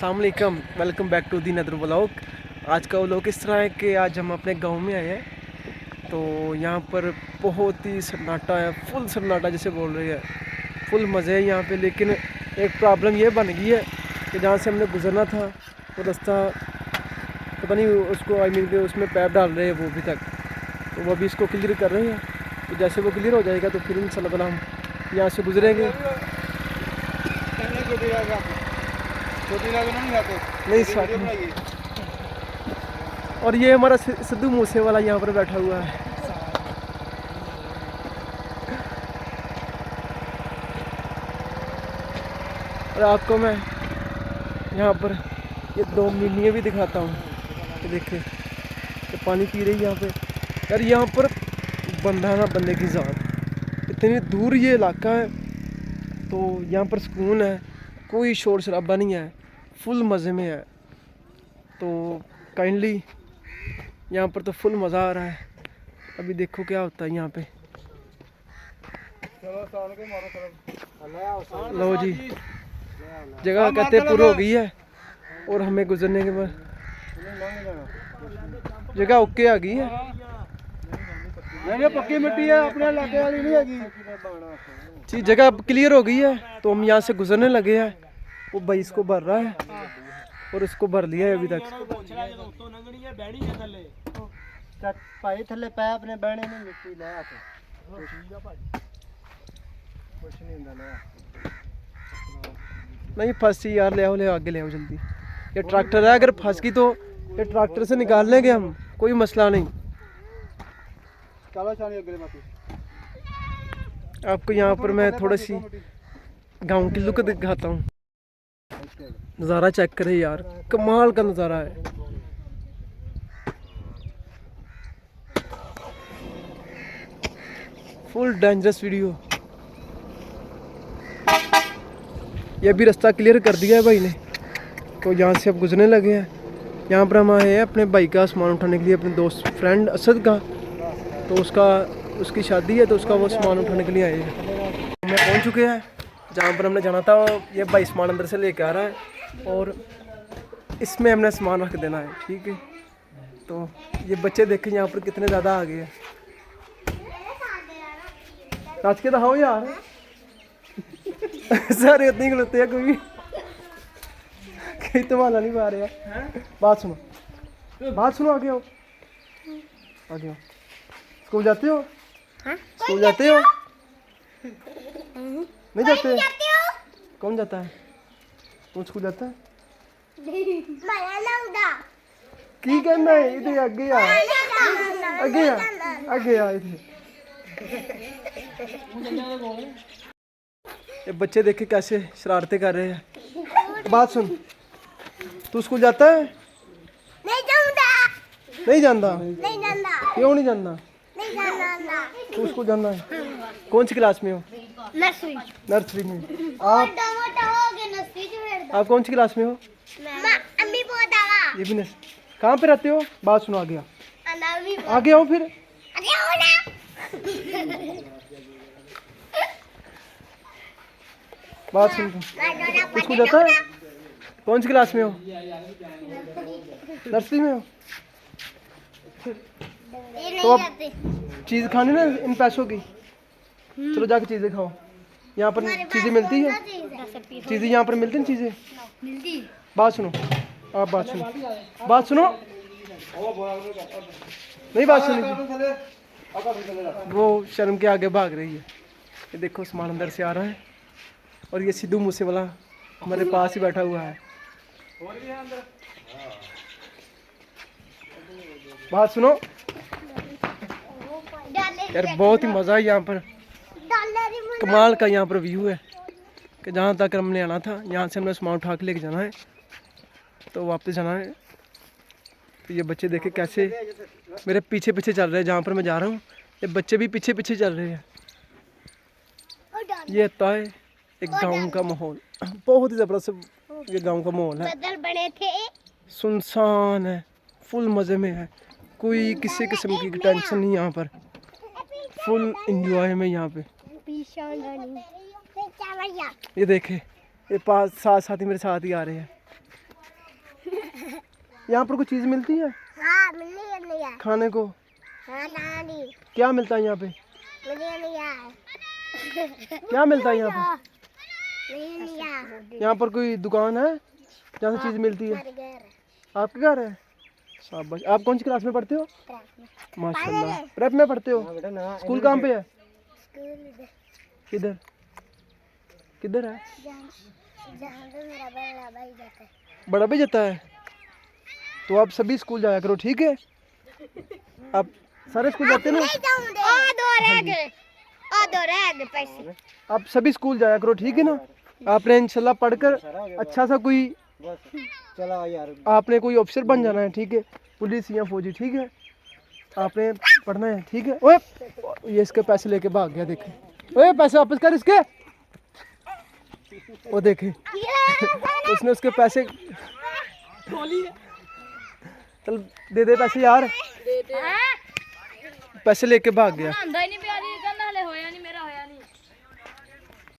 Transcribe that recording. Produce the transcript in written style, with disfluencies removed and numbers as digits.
अस्सलाम वालेकुम, welcome back to the नदर व्लॉग। आज का व्लॉग इस तरह है कि आज हम अपने गांव में आए हैं, तो यहाँ पर बहुत ही सन्नाटा है, फुल सन्नाटा जिसे बोल रहे हैं, फुल मज़े है यहाँ पे। लेकिन एक प्रॉब्लम ये बन गई है कि जहाँ से हमने गुजरना था वो रास्ता पता नहीं, उसको आई मीन के उसमें पैप डाल रहे हैं वो अभी तक, तो वो अभी इसको क्लियर कर रहे हैं। तो जैसे वो क्लियर हो जाएगा तो फिर इंशाल्लाह ताला हम यहाँ से गुजरेंगे। नहीं साथ में। और ये हमारा सिद्धू मूसे वाला यहाँ पर बैठा हुआ है। और आपको मैं यहाँ पर ये दो मिनियाँ भी दिखाता हूँ कि देखे तो पानी पी रही है यहाँ पे। यार यहाँ पर बंदा ना बंदे की ज़ात, इतनी दूर ये इलाका है तो यहाँ पर सुकून है, कोई शोर शराबा नहीं है, फुल मज़े में है। तो काइंडली यहाँ पर तो फुल मज़ा आ रहा है। अभी देखो क्या होता है यहाँ पे। लो जी, जगह कहते पूरी हो गई है और हमें गुजरने के बाद जगह ओके आ गई है। पक्की मिट्टी है, अपने इलाके वाली नहीं है जी, जगह क्लियर हो गई है तो हम यहाँ से गुजरने लगे हैं। वो भाई इसको भर रहा है और इसको भर लिया है अभी तक। भाई थले पै अपने बहने में मिट्टी ले आके कुछ नहीं ਹੁੰਦਾ ले नहीं फंसी यार, ले आओ आगे ले आओ जल्दी। ये ट्रैक्टर है, अगर फंस गई तो ये ट्रैक्टर से निकाल लेंगे हम, कोई मसला नहीं। चलो चाली अगले बात। आपको यहाँ पर मैं थोड़ी सी गांव की लुक दिखाता हूँ। नज़ारा चेक करें यार, कमाल का नज़ारा है। Full dangerous video. ये भी रास्ता क्लियर कर दिया है भाई ने, तो यहाँ से अब गुजरने लगे हैं। यहाँ पर हम आए हैं अपने भाई का सामान उठाने के लिए, अपने दोस्त फ्रेंड असद का, तो उसकी शादी है तो उसका वो सामान उठाने के लिए आए हैं। मैं पहुँच चुके हैं जहाँ पर हमने जाना था। ये भाई सामान अंदर से लेके आ रहा है और इसमें हमने सामान रख देना है, ठीक है। तो ये बच्चे देखें यहाँ पर कितने ज़्यादा आ गए हैं। नाच के दिखाओ यार। सारे इतनी खलोते हैं, कोई तुम्हारा नहीं पा रहे हैं। बात सुनो आगे आओ, आगे आओ। स्कूल जाते हो? स्कूल जाते हो? नहीं जाते? कौन जाता है? कौन स्कूल जाता है? की कहना है? इधर आगे आ, आगे आ, आगे आ इधर। ये बच्चे देखे कैसे शरारतें कर रहे हैं। बात सुन, तू स्कूल जाता है? नहीं जाता। क्यों नहीं जाना? तू स्कूल जाना है? कौन सी क्लास में हो? नर्सरी में। आप कौन सी क्लास में हो? ये भी नर्सरी। कहाँ पे रहते हो? बात सुनो, आगे आओ, आगे आओ फिर। बात सुन, तू स्कूल जाता है? कौन सी क्लास में हो? नर्सरी में हो? तो अब चीज़ खानी ना इन पैसों की, चलो जाके चीज़ें खाओ। यहाँ पर चीज़ें मिलती है, चीज़ें यहाँ पर मिलती हैं, चीज़ें। बात सुनो, आप बात सुनो, बात सुनो। नहीं बात सुनी, वो शर्म के आगे भाग रही है। ये देखो सामान अंदर से आ रहा है और ये सिद्धू मूसे वाला हमारे पास ही बैठा हुआ है। बात सुनो यार, बहुत ही मज़ा है यहाँ पर, कमाल का यहाँ पर व्यू है कि जहाँ तक हमने आना था यहाँ से हमने सामान उठा के लेके जाना है तो वापस जाना है। तो ये बच्चे देखे कैसे मेरे पीछे पीछे चल रहे हैं, जहाँ पर मैं जा रहा हूँ ये बच्चे भी पीछे पीछे चल रहे हैं। ये होता है एक गांव का माहौल, बहुत ही ज़बरदस्त ये गांव का माहौल है। सुनसान है, फुल मज़े में है, कोई किसी किस्म की टेंशन नहीं यहाँ पर, फुल एंजॉय में यहाँ पे। ये देखे ये पास साथ साथ ही मेरे साथ ही आ रहे हैं। यहाँ पर कुछ चीज़ मिलती है हाँ मिलनी है खाने को? हाँ नानी क्या मिलता है यहाँ पे? मुझे नहीं आया क्या मिलता है यहाँ पे? नहीं नहीं आया यहाँ पर कोई दुकान है जहाँ से चीज़ मिलती है? मर गए आपके घर है? शाबाश। आप कौन सी क्लास में पढ़ते हो? माशाल्लाह। प्रेप में पढ़ते हो? हाँ बेटा ना स्कूल कहाँ पे है? स्कूल किधर किधर है? जहाँ पे मेरा बड़ा भाई जाता है बड़ा भी जाता है? तो आप सभी स्कूल जाया करो, ठीक है? आप सारे स्कूल जाते हो ना? दो रह गए पैसे आप सभी स्कूल जाया करो, ठीक है ना? आपने इंशाल्लाह पढ़कर अच्छा सा कोई बस चला यार आपने कोई ऑफिसर बन जाना है, ठीक है? पुलिस या फौजी, ठीक है? आपने पढ़ना है, ठीक है? ओए ये इसके पैसे लेके भाग गया, देखे? ओए पैसे वापस कर इसके। वो देखे उसने उसके पैसे चल दे पैसे यार। पैसे लेके भाग गया।